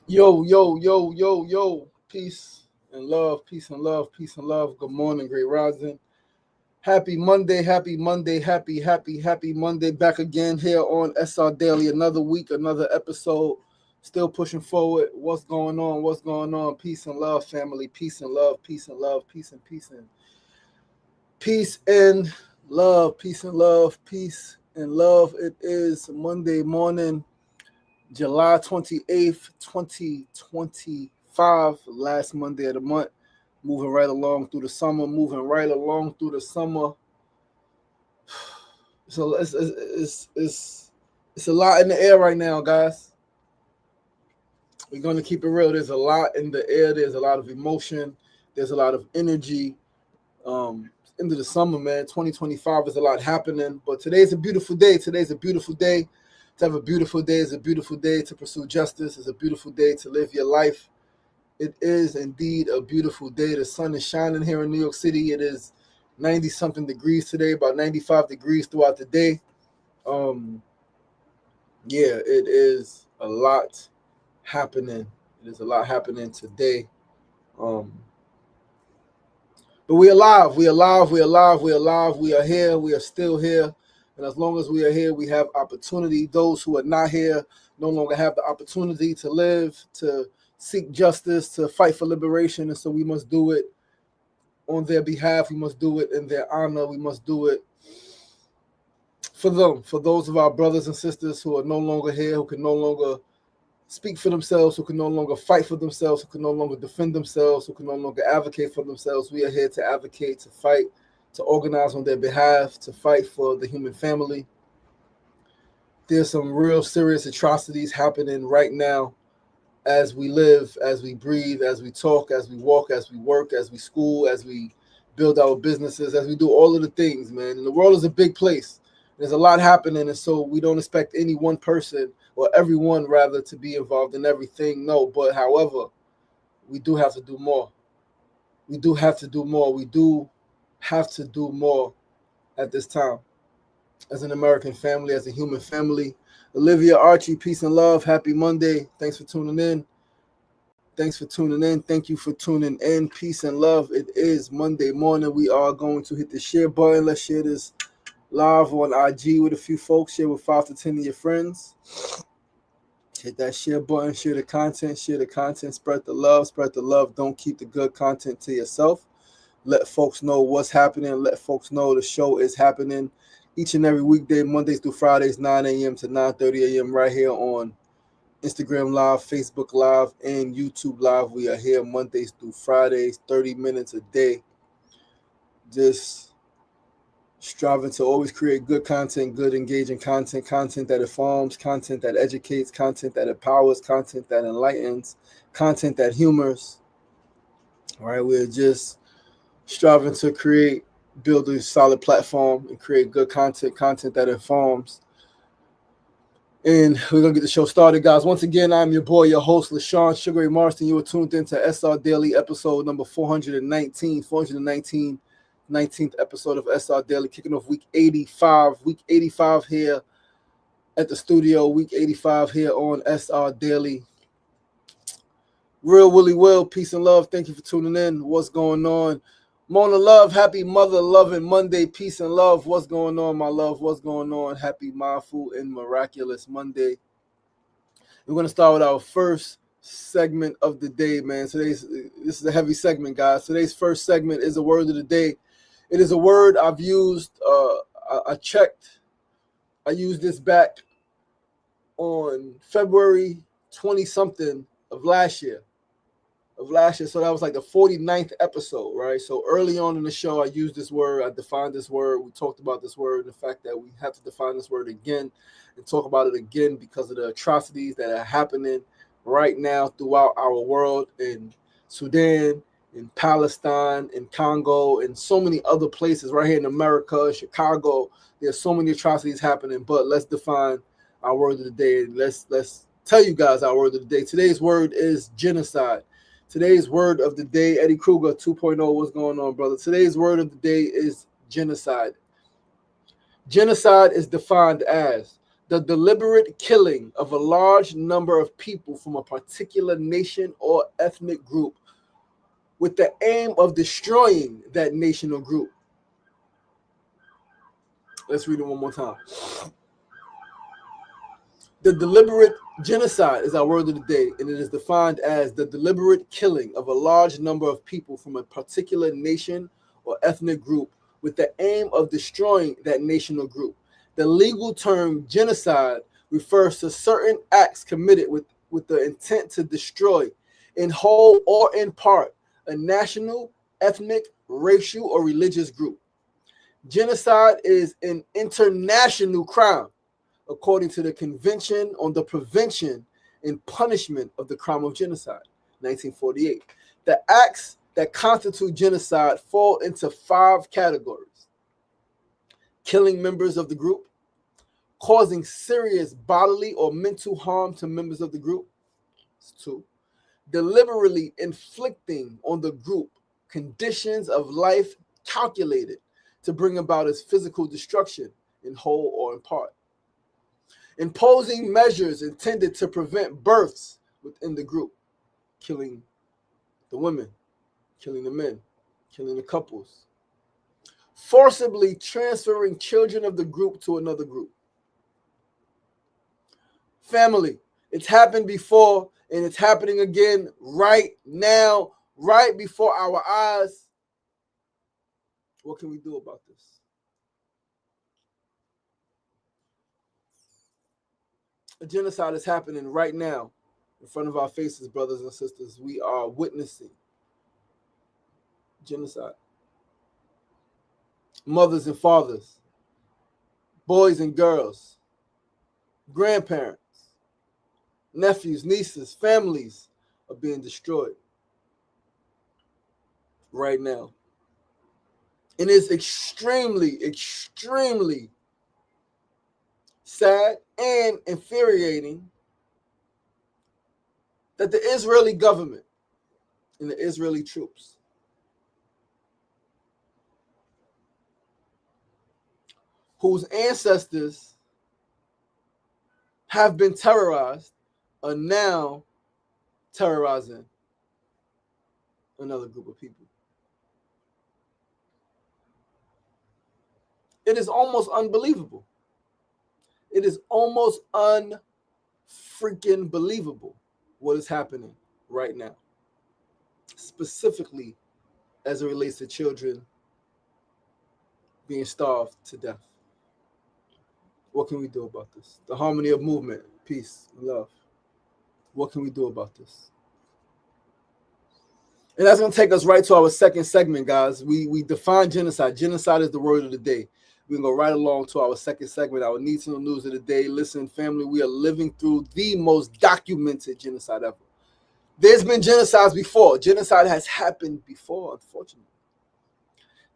Yo, yo, yo, yo, yo. Peace and love, peace and love, peace and love. Good morning, great rising. Happy Monday, happy Monday, happy Monday. Back again here on SR Daily. Another week, another episode. Still pushing forward. What's going on? What's going on? Peace and love, family. Peace and love, peace and love, peace and peace and peace and love, peace and love, peace and love. It is Monday morning. July 28th, 2025, last Monday of the month. Moving right along through the summer, So it's a lot in the air right now, guys. We're going to keep it real. There's a lot in the air. There's a lot of emotion. There's a lot of energy. Into the summer, man. 2025 is a lot happening. But today's a beautiful day. Today's a beautiful day. To have a beautiful day is a beautiful day to pursue justice. It's a beautiful day to live your life. It is indeed a beautiful day. The sun is shining here in New York City. It is 90-something degrees today, about 95 degrees throughout the day. It is a lot happening. It is a lot happening today. But we're alive. We're alive. We're alive. We're alive. We are here. We are still here. And as long as we are here, we have opportunity. Those who are not here no longer have the opportunity to live, to seek justice, to fight for liberation. And so we must do it on their behalf. We must do it in their honor. We must do it for them, for those of our brothers and sisters who are no longer here, who can no longer speak for themselves, who can no longer fight for themselves, who can no longer defend themselves, who can no longer advocate for themselves. We are here to advocate, to fight, to organize on their behalf, to fight for the human family. There's some real serious atrocities happening right now as we live, as we breathe, as we talk, as we walk, as we work, as we school, as we build our businesses, as we do all of the things, man. And the world is a big place. There's a lot happening, and so we don't expect any one person, or everyone rather, to be involved in everything. No, but however, we do have to do more. We do have to do more. We do have to do more at this time. As an American family, as a human family. Olivia, Archie, peace and love. Happy Monday. Thanks for tuning in. Thanks for tuning in. Thank you for tuning in. Peace and love. It is Monday morning. We are going to hit the share button. Let's share this live on IG with a few folks. Share with 5 to 10 of your friends. Hit that share button. Share the content. Share the content. Spread the love. Spread the love. Don't keep the good content to yourself. Let folks know what's happening. Let folks know the show is happening each and every weekday, Mondays through Fridays, 9 a.m. to 9:30 a.m. right here on Instagram Live, Facebook Live, and YouTube Live. We are here Mondays through Fridays, 30 minutes a day. Just striving to always create good content, good engaging content, content that informs, content that educates, content that empowers, content that enlightens, content that humors. All right, we're just striving to build a solid platform and create good content that informs. And we're going to get the show started, guys. Once again, I'm your boy, your host, LaShawn Sugar Ray Marston. You are tuned into SR Daily episode number 419, 19th episode of SR Daily, kicking off week 85 here at the studio, week 85 here on SR Daily. Real Willie Will, peace and love. Thank you for tuning in. What's going on? Mona Love, happy Mother Loving Monday. Peace and love. What's going on, my love? What's going on? Happy Mindful and Miraculous Monday. We're going to start with our first segment of the day, man. This is a heavy segment, guys. Today's first segment is a word of the day. It is a word I've used. I checked. I used this back on February 20-something of last year. So that was like the 49th episode, right? So early on in the show, I used this word. I defined this word. We talked about this word and the fact that we have to define this word again and talk about it again because of the atrocities that are happening right now throughout our world, in Sudan, in Palestine, in Congo, and so many other places right here in America, Chicago. There's so many atrocities happening, but let's define our word of the day. Let's tell you guys our word of the day. Today's word is genocide. Today's word of the day, Eddie Kruger 2.0, what's going on, brother? Today's word of the day is genocide. Genocide is defined as the deliberate killing of a large number of people from a particular nation or ethnic group with the aim of destroying that nation or group. Let's read it one more time. The deliberate genocide is our word of the day, and it is defined as the deliberate killing of a large number of people from a particular nation or ethnic group with the aim of destroying that nation or group. The legal term genocide refers to certain acts committed with the intent to destroy, in whole or in part, a national, ethnic, racial, or religious group. Genocide is an international crime according to the Convention on the Prevention and Punishment of the Crime of Genocide, 1948. The acts that constitute genocide fall into 5 categories: killing members of the group, causing serious bodily or mental harm to members of the group. That's 2. Deliberately inflicting on the group conditions of life calculated to bring about its physical destruction, in whole or in part. Imposing measures intended to prevent births within the group, killing the women, killing the men, killing the couples. Forcibly transferring children of the group to another group. Family, it's happened before and it's happening again right now, right before our eyes. What can we do about this? A genocide is happening right now in front of our faces, brothers and sisters. We are witnessing genocide. Mothers and fathers, boys and girls, grandparents, nephews, nieces, families are being destroyed right now. And it's extremely, extremely sad and infuriating that the Israeli government and the Israeli troops whose ancestors have been terrorized are now terrorizing another group of people. It is almost unbelievable. It is almost unfreaking believable what is happening right now, specifically as it relates to children being starved to death. What can we do about this? The harmony of movement, peace, and love. What can we do about this? And that's going to take us right to our second segment, guys. We define genocide. Genocide is the word of the day. We can go right along to our second segment, our Need to Know News of the Day. Listen, family, we are living through the most documented genocide ever. There's been genocides before. Genocide has happened before, unfortunately.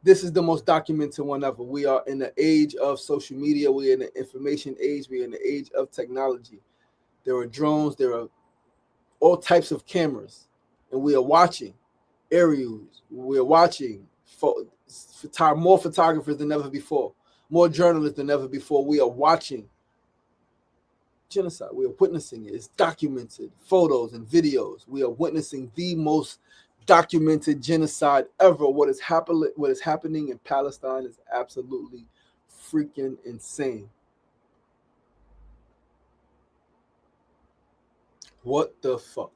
This is the most documented one ever. We are in the age of social media. We're in the information age. We're in the age of technology. There are drones. There are all types of cameras. And we are watching aerials. We are watching more photographers than ever before. More journalists than ever before. We are watching genocide. We are witnessing it. It's documented. Photos and videos. We are witnessing the most documented genocide ever. What is happening in Palestine is absolutely freaking insane. What the fuck?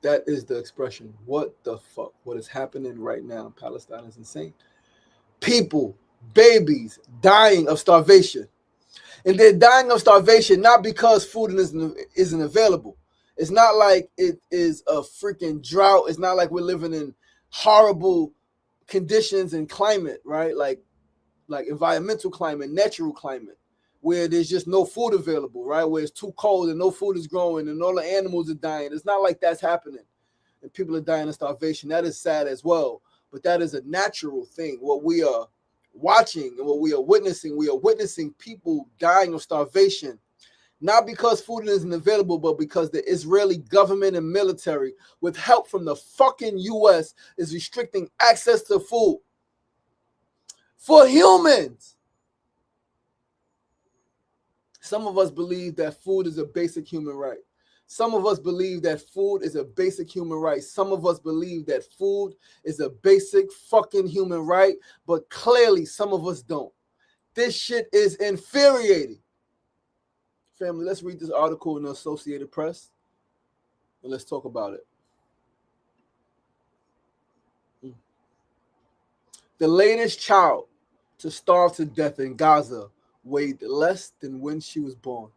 That is the expression. What the fuck? What is happening right now in Palestine is insane. People, babies, dying of starvation. And they're dying of starvation not because food isn't available. It's not like it is a freaking drought. It's not like we're living in horrible conditions and climate, right? Like environmental climate, natural climate, where there's just no food available, right? Where it's too cold and no food is growing and all the animals are dying. It's not like that's happening and people are dying of starvation. That is sad as well. But that is a natural thing. What we are watching and what we are witnessing people dying of starvation, not because food isn't available, but because the Israeli government and military, with help from the fucking US, is restricting access to food for humans. Some of us believe that food is a basic human right. Some of us believe that food is a basic human right. Some of us believe that food is a basic fucking human right, but clearly some of us don't. This shit is infuriating. Family, let's read this article in the Associated Press and let's talk about it. The latest child to starve to death in Gaza weighed less than when she was born.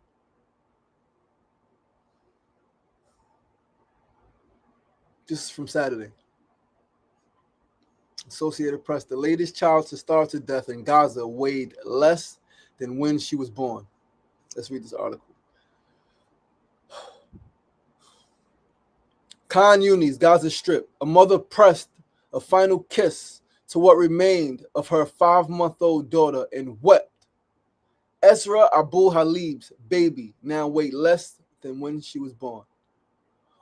This is from Saturday. Associated Press. The latest child to starve to death in Gaza weighed less than when she was born. Let's read this article. Khan Yunis, Gaza Strip. A mother pressed a final kiss to what remained of her 5-month-old daughter and wept. Esra Abu Halib's baby now weighed less than when she was born.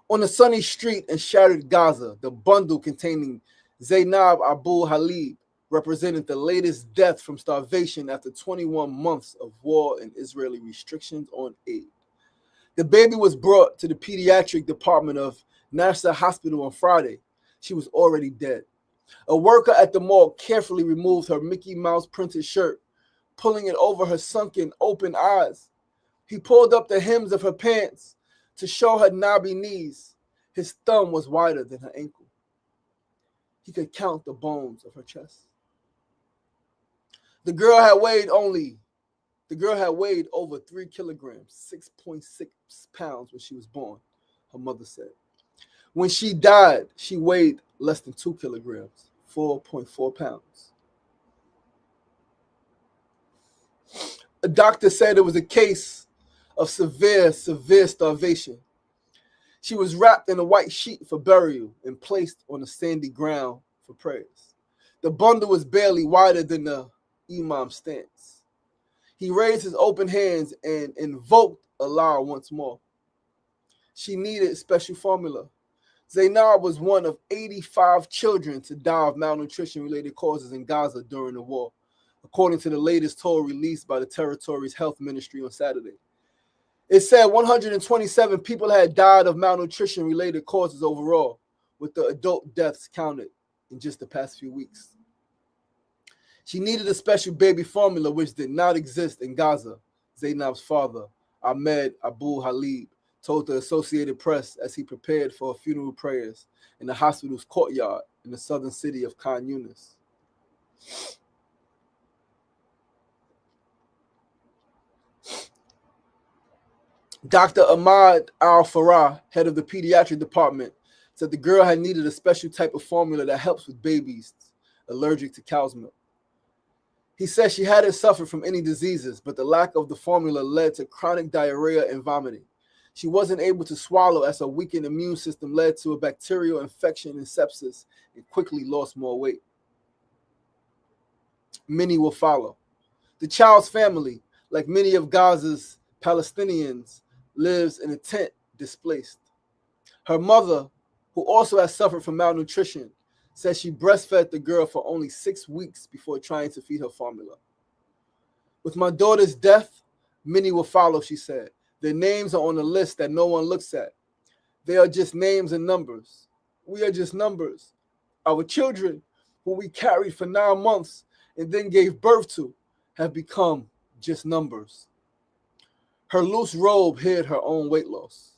On a sunny street in shattered Gaza, the bundle containing Zainab Abu Halib represented the latest death from starvation after 21 months of war and Israeli restrictions on aid. The baby was brought to the pediatric department of Nasser Hospital on Friday. She was already dead. A worker at the morgue carefully removed her Mickey Mouse printed shirt, pulling it over her sunken, open eyes. He pulled up the hems of her pants to show her knobby knees. His thumb was wider than her ankle. He could count the bones of her chest. The girl had weighed over 3 kilograms, 6.6 pounds when she was born, her mother said. When she died, she weighed less than 2 kilograms, 4.4 pounds. A doctor said it was a case of severe starvation. She was wrapped in a white sheet for burial and placed on a sandy ground for prayers. The bundle was barely wider than the imam's stance. He raised his open hands and invoked Allah once more. She needed special formula. Zainab was one of 85 children to die of malnutrition-related causes in Gaza during the war, according to the latest toll released by the territory's health ministry on Saturday. It said 127 people had died of malnutrition-related causes overall, with the adult deaths counted in just the past few weeks. She needed a special baby formula which did not exist in Gaza, Zainab's father, Ahmed Abu Halib, told the Associated Press as he prepared for funeral prayers in the hospital's courtyard in the southern city of Khan Yunis. Dr. Ahmad Al-Farah, head of the pediatric department, said the girl had needed a special type of formula that helps with babies allergic to cow's milk. He said she hadn't suffered from any diseases, but the lack of the formula led to chronic diarrhea and vomiting. She wasn't able to swallow as her weakened immune system led to a bacterial infection and sepsis and quickly lost more weight. Many will follow. The child's family, like many of Gaza's Palestinians, lives in a tent displaced. Her mother, who also has suffered from malnutrition, says she breastfed the girl for only 6 weeks before trying to feed her formula. With my daughter's death, many will follow, she said. Their names are on a list that no one looks at. They are just names and numbers. We are just numbers. Our children, who we carried for 9 months and then gave birth to, have become just numbers. Her loose robe hid her own weight loss.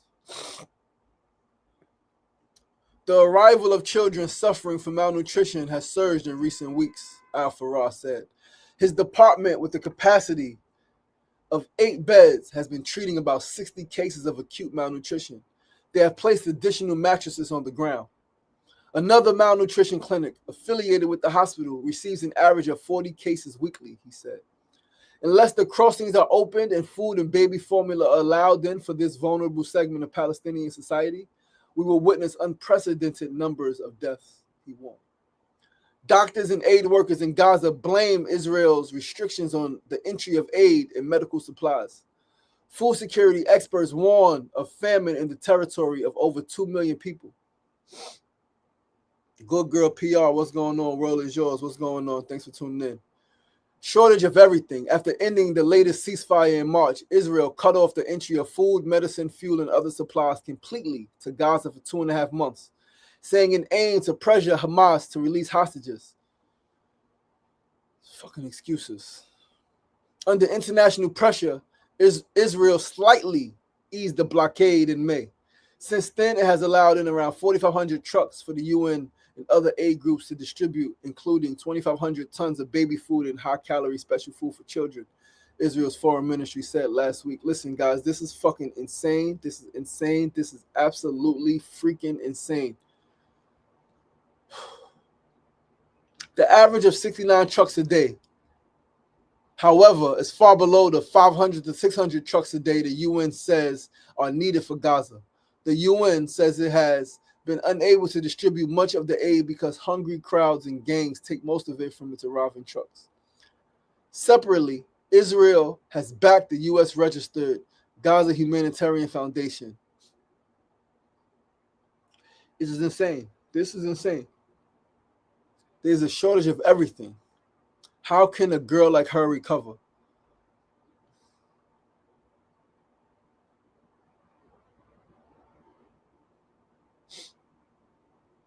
The arrival of children suffering from malnutrition has surged in recent weeks, Al-Farah said. His department, with the capacity of 8 beds, has been treating about 60 cases of acute malnutrition. They have placed additional mattresses on the ground. Another malnutrition clinic affiliated with the hospital receives an average of 40 cases weekly, he said. Unless the crossings are opened and food and baby formula are allowed in for this vulnerable segment of Palestinian society, we will witness unprecedented numbers of deaths, he warned. Doctors and aid workers in Gaza blame Israel's restrictions on the entry of aid and medical supplies. Food security experts warn of famine in the territory of over 2 million people. Good Girl PR, what's going on? World is yours. What's going on? Thanks for tuning in. Shortage of everything. After ending the latest ceasefire in March, Israel cut off the entry of food, medicine, fuel, and other supplies completely to Gaza for 2.5 months, saying in aim to pressure Hamas to release hostages. Fucking excuses. Under international pressure, Israel slightly eased the blockade in May. Since then, it has allowed in around 4,500 trucks for the UN and other aid groups to distribute, including 2,500 tons of baby food and high-calorie special food for children, Israel's foreign ministry said last week. Listen, guys, this is fucking insane. This is insane. This is absolutely freaking insane. The average of 69 trucks a day, however, is far below the 500 to 600 trucks a day the UN says are needed for Gaza. The UN says it has been unable to distribute much of the aid because hungry crowds and gangs take most of it from its arriving trucks. Separately, Israel has backed the U.S.-registered Gaza Humanitarian Foundation. This is insane. This is insane. There's a shortage of everything. How can a girl like her recover?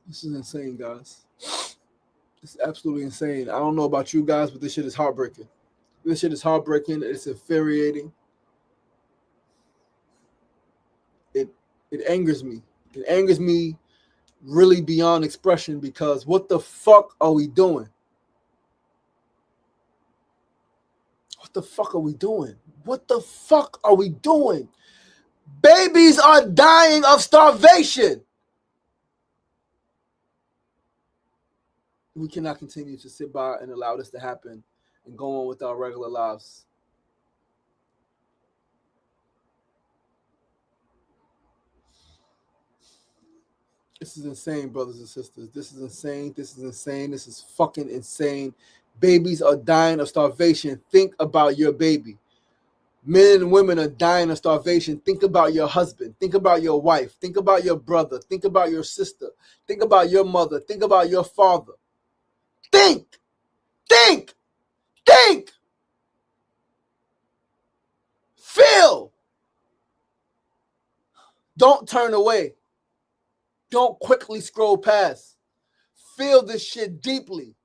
This is insane, guys. It's absolutely insane. I don't know about you guys, but this shit is heartbreaking. This shit is heartbreaking. It's infuriating. It angers me. It angers me really beyond expression, because what the fuck are we doing? What the fuck are we doing? What the fuck are we doing? Babies are dying of starvation. We cannot continue to sit by and allow this to happen and go on with our regular lives. This is insane, brothers and sisters. This is insane. This is insane. This is fucking insane. Babies are dying of starvation. Think about your baby. Men and women are dying of starvation. Think about your husband. Think about your wife. Think about your brother. Think about your sister. Think about your mother. Think about your father. Think. Feel. Don't turn away. Don't quickly scroll past. Feel this shit deeply.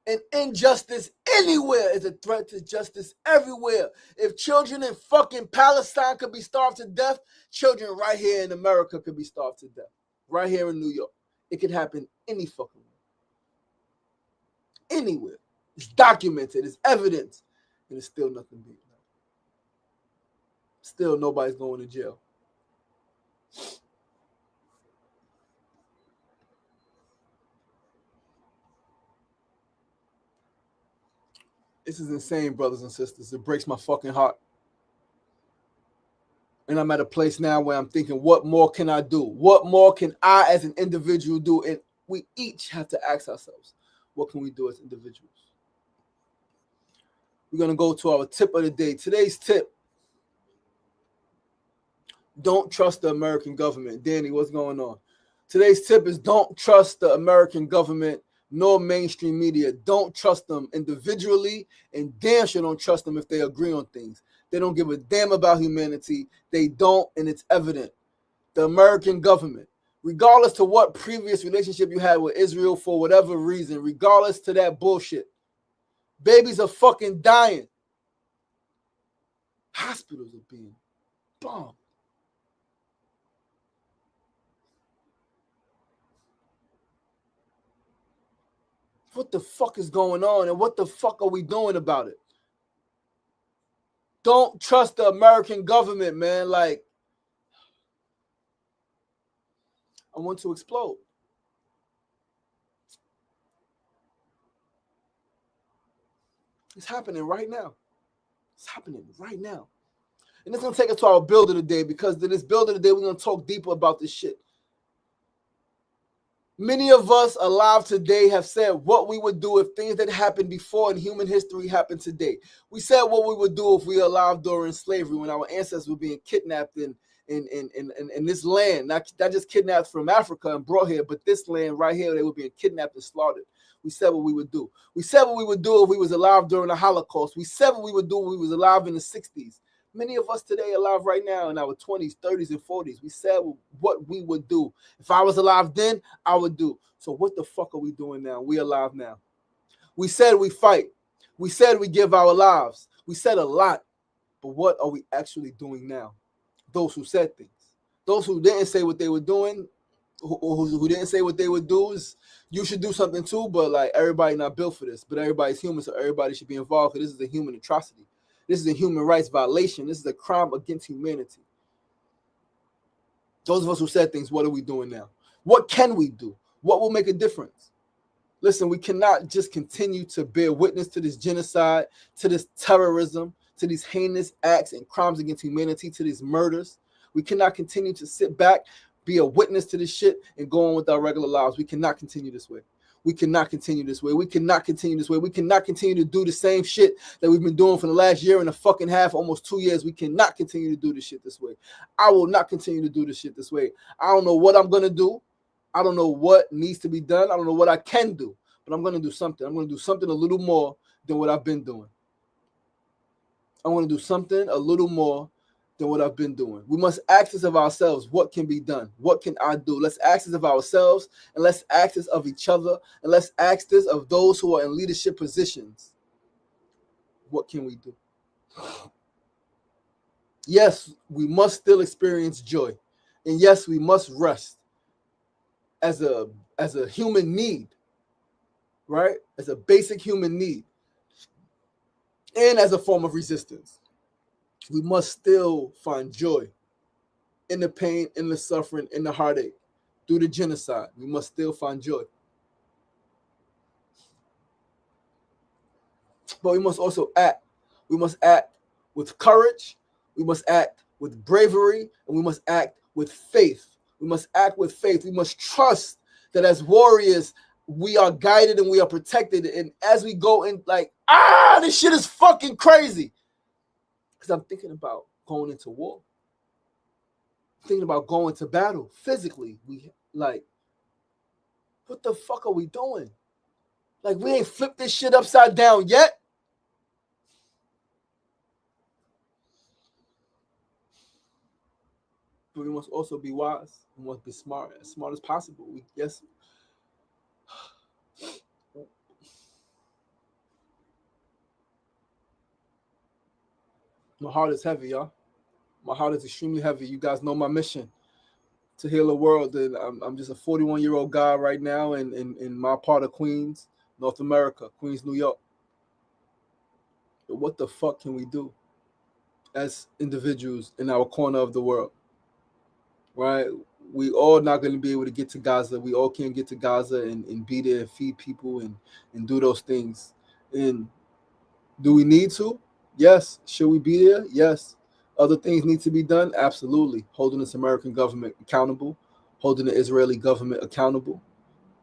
And injustice anywhere is a threat to justice everywhere. If children in fucking Palestine could be starved to death, children right here in America could be starved to death. Right here in New York. It could happen any fucking way. Anywhere. It's documented. It's evidence. And it's still nothing being done. Still nobody's going to jail. This is insane, brothers and sisters. It breaks my fucking heart. And I'm at a place now where I'm thinking, what more can I do? What more can I as an individual do? And we each have to ask ourselves, what can we do as individuals? We're going to go to our tip of the day. Today's tip: don't trust the American government. Danny, what's going on? Today's tip is don't trust the American government nor mainstream media. Don't trust them individually, and damn sure don't trust them if they agree on things. They don't give a damn about humanity. They don't, and it's evident. The American government, regardless to what previous relationship you had with Israel for whatever reason, regardless to that bullshit, babies are fucking dying. Hospitals are being bombed. What the fuck is going on, and what the fuck are we doing about it? Don't trust the American government, man. Like, I want to explode. It's happening right now. It's happening right now. And it's going to take us to our build of the day, because in this build of the day, we're going to talk deeper about this shit. Many of us alive today have said what we would do if things that happened before in human history happened today. We said what we would do if we were alive during slavery, when our ancestors were being kidnapped in this land. Not just kidnapped from Africa and brought here, but this land right here, they were being kidnapped and slaughtered. We said what we would do. We said what we would do if we was alive during the Holocaust. We said what we would do if we was alive in the 60s. Many of us today alive right now in our 20s, 30s, and 40s. We said what we would do. If I was alive then, I would do. So what the fuck are we doing now? We alive now. We said we fight. We said we give our lives. We said a lot. But what are we actually doing now? Those who said things. Those who didn't say what they were doing, who didn't say what they would do, is you should do something too, but like everybody not built for this. But everybody's human, so everybody should be involved, because this is a human atrocity. This is a human rights violation. This is a crime against humanity. Those of us who said things, what are we doing now? What can we do? What will make a difference? Listen, we cannot just continue to bear witness to this genocide, to this terrorism, to these heinous acts and crimes against humanity, to these murders. We cannot continue to sit back, be a witness to this shit, and go on with our regular lives. We cannot continue this way. We cannot continue this way. We cannot continue this way. We cannot continue to do the same shit that we've been doing for the last year and a fucking half, almost 2 years. We cannot continue to do this shit this way. I will not continue to do this shit this way. I don't know what I'm going to do. I don't know what needs to be done. I don't know what I can do, but I'm going to do something. I'm going to do something a little more than what I've been doing. I want to do something a little more than what I've been doing. We must ask this of ourselves. What can be done? What can I do? Let's ask this of ourselves, and let's ask this of each other, and let's ask this of those who are in leadership positions. What can we do? Yes, we must still experience joy. And yes, we must rest as a human need, right? As a basic human need. And as a form of resistance. We must still find joy in the pain, in the suffering, in the heartache, through the genocide. We must still find joy. But we must also act. We must act with courage. We must act with bravery. And we must act with faith. We must act with faith. We must trust that as warriors, we are guided and we are protected. And as we go in, like, this shit is fucking crazy. Because I'm thinking about going into war. I'm thinking about going to battle physically. We like, what the fuck are we doing? Like, we ain't flipped this shit upside down yet. But we must also be wise. We must be smart as possible. My heart is heavy, y'all. My heart is extremely heavy. You guys know my mission to heal the world. And I'm just a 41-year-old guy right now in my part of Queens, North America, Queens, New York. But what the fuck can we do as individuals in our corner of the world? Right? We all not going to be able to get to Gaza. We all can't get to Gaza and be there and feed people and do those things. And do we need to? Yes. Should we be there? Yes. Other things need to be done? Absolutely. Holding this American government accountable, holding the Israeli government accountable,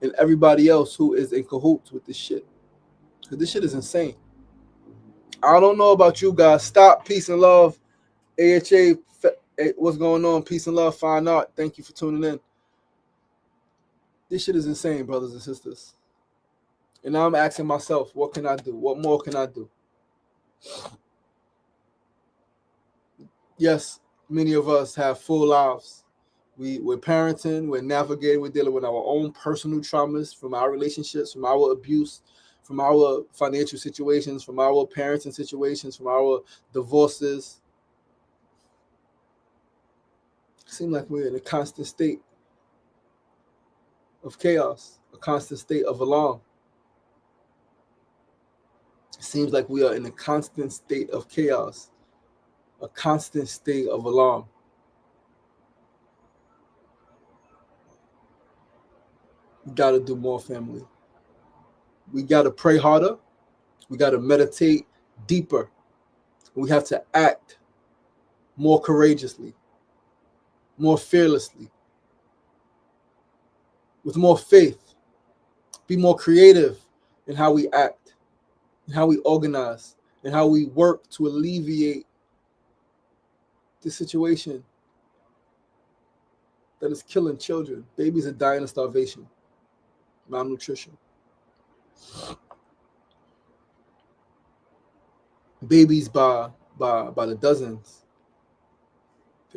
and everybody else who is in cahoots with this shit. Because this shit is insane. I don't know about you guys. Stop. Peace and love. AHA, what's going on? Peace and love. Fine art. Thank you for tuning in. This shit is insane, brothers and sisters. And now I'm asking myself, what can I do? What more can I do? Yes, many of us have full lives. We're parenting, we're navigating, we're dealing with our own personal traumas from our relationships, from our abuse, from our financial situations, from our parenting situations, from our divorces. It seems like we're in a constant state of chaos, a constant state of alarm. It seems like we are in a constant state of chaos, a constant state of alarm. We got to do more, family. We got to pray harder. We got to meditate deeper. We have to act more courageously, more fearlessly, with more faith. Be more creative in how we act, in how we organize, and how we work to alleviate the situation that is killing children. Babies are dying of starvation, malnutrition. Babies by the dozens.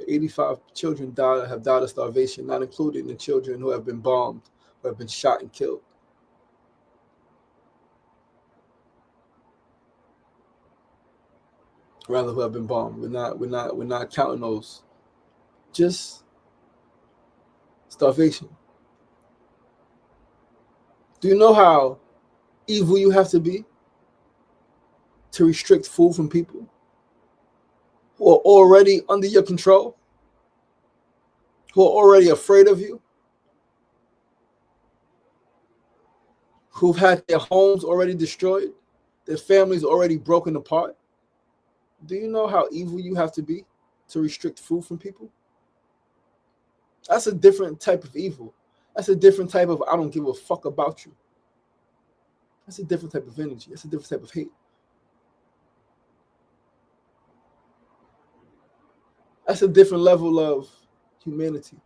85 children have died of starvation, not including the children who have been bombed, who have been shot and killed. Rather, who have been bombed. We're not counting those. Just starvation. Do you know how evil you have to be to restrict food from people who are already under your control, who are already afraid of you, who've had their homes already destroyed, their families already broken apart? Do you know how evil you have to be to restrict food from people? That's a different type of evil. That's a different type of I don't give a fuck about you. That's a different type of energy. That's a different type of hate. That's a different level of humanity.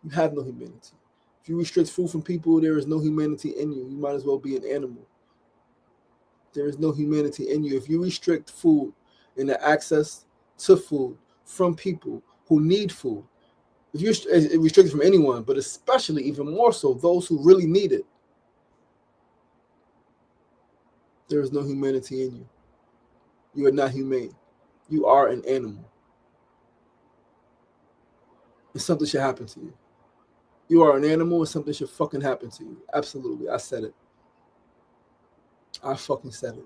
You have no humanity. If you restrict food from people, there is no humanity in you. You might as well be an animal. There is no humanity in you. If you restrict food and the access to food from people who need food, if you restrict it from anyone, but especially even more so those who really need it, there is no humanity in you. You are not humane. You are an animal. And something should happen to you. You are an animal and something should fucking happen to you. Absolutely. I said it. I fucking said it.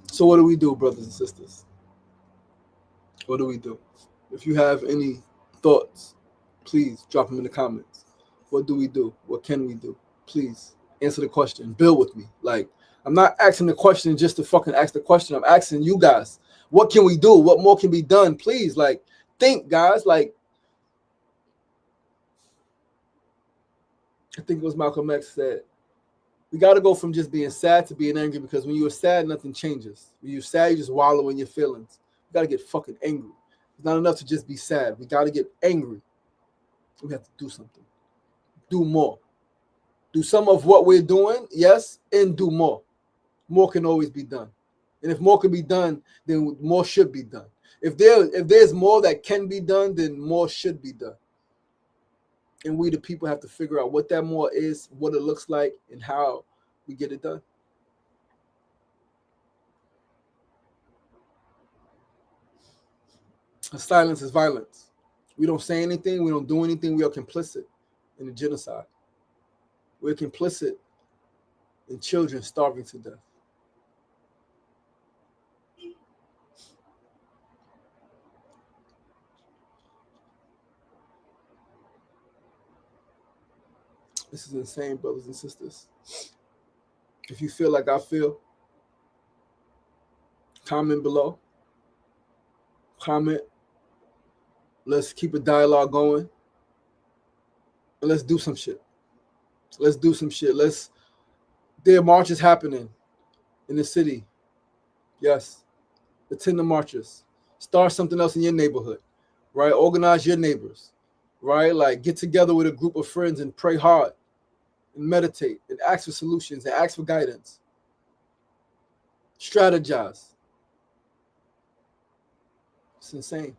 So what do we do, brothers and sisters? What do we do? If you have any thoughts, please drop them in the comments. What do we do? What can we do? Please answer the question. Build with me. Like, I'm not asking the question just to fucking ask the question. I'm asking you guys, what can we do? What more can be done? Please, like, think, guys. Like, I think it was Malcolm X said, we got to go from just being sad to being angry, because when you're sad, nothing changes. When you're sad, you just wallow in your feelings. We got to get fucking angry. It's not enough to just be sad. We got to get angry. We have to do something. Do more. Do some of what we're doing, yes, and do more. More can always be done. And if more can be done, then more should be done. If there's more that can be done, then more should be done. And we, the people, have to figure out what that more is, what it looks like, and how we get it done. Silence is violence. We don't say anything. We don't do anything. We are complicit in the genocide. We're complicit in children starving to death. This is insane, brothers and sisters. If you feel like I feel, comment below. Comment. Let's keep a dialogue going. And let's do some shit. Let's do some shit. There are marches happening in the city. Yes. Attend the marches. Start something else in your neighborhood. Right? Organize your neighbors. Right? Like, get together with a group of friends and pray hard. And meditate and ask for solutions and ask for guidance. Strategize. It's insane.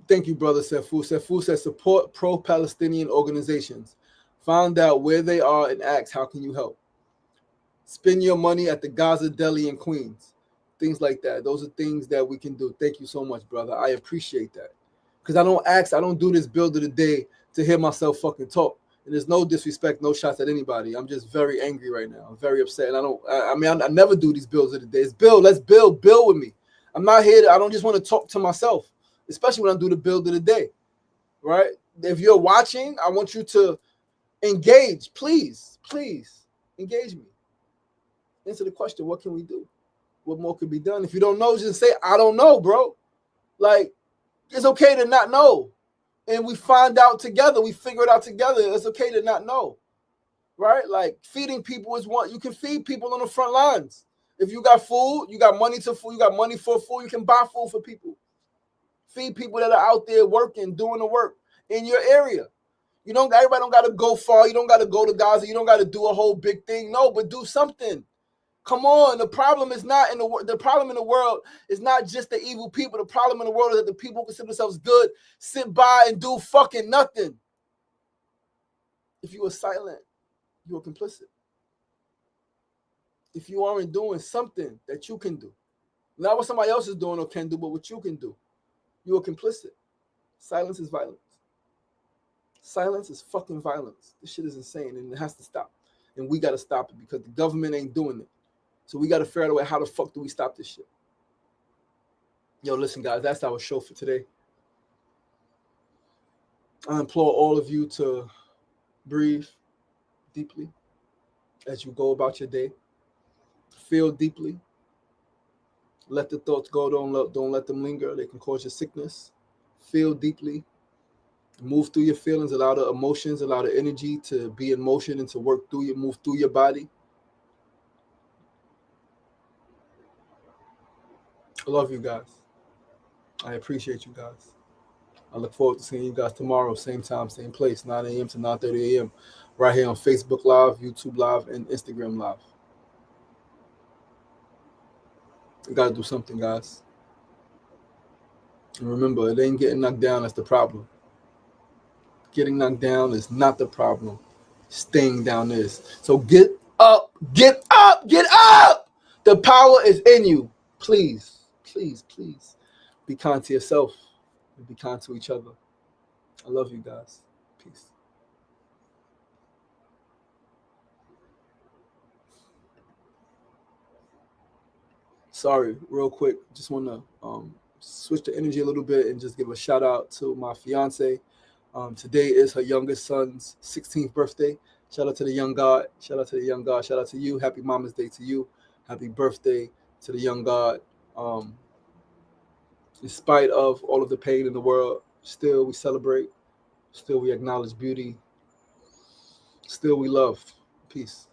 Thank you, brother Sefu. Sefu says support pro-Palestinian organizations. Find out where they are and ask, how can you help? Spend your money at the Gaza Deli in Queens. Things like that. Those are things that we can do. Thank you so much, brother. I appreciate that. Because I don't do this build of the day to hear myself fucking talk. And there's no disrespect, no shots at anybody. I'm just very angry right now. I'm very upset. And I never do these builds of the day. It's build. Let's build. Build with me. I'm not here. I don't just want to talk to myself, especially when I do the build of the day, right? If you're watching, I want you to engage. Please engage me. Answer the question, what can we do? What more could be done? If you don't know, just say, I don't know, bro. Like, it's okay to not know. And we find out together. We figure it out together. It's okay to not know, right? Like, feeding people is one. You can feed people on the front lines. If you got food, you got money to food, you got money for food, you can buy food for people. feed people that are out there working, doing the work in your area. Everybody don't got to go far. You don't got to go to Gaza. You don't got to do a whole big thing. No, but do something. Come on. The problem is not the problem in the world is not just the evil people. The problem in the world is that the people who consider themselves good sit by and do fucking nothing. If you are silent, you are complicit. If you aren't doing something that you can do, not what somebody else is doing or can do, but what you can do, you are complicit. Silence is violence. Silence is fucking violence. This shit is insane and it has to stop. And we got to stop it because the government ain't doing it. So we got to figure out a way, how the fuck do we stop this shit? Yo, listen, guys, that's our show for today. I implore all of you to breathe deeply as you go about your day. Feel deeply. Let the thoughts go. Don't let them linger. They can cause you sickness. Feel deeply. Move through your feelings. Allow the emotions, allow the energy to be in motion and to work through you, move through your body. I love you guys. I appreciate you guys. I look forward to seeing you guys tomorrow, same time, same place, 9 a.m. to 9:30 a.m. right here on Facebook Live, YouTube Live, and Instagram Live. We got to do something, guys. And remember, it ain't getting knocked down that's the problem. Getting knocked down is not the problem. Staying down is. So get up, get up, get up! The power is in you. Please, please, please be kind to yourself and be kind to each other. I love you guys. Peace. Sorry, real quick. Just want to switch the energy a little bit and just give a shout out to my fiance. Today is her youngest son's 16th birthday. Shout out to the young God. Shout out to the young God. Shout out to you. Happy Mama's Day to you. Happy birthday to the young God. In spite of all of the pain in the world, still we celebrate. Still we acknowledge beauty. Still we love. Peace.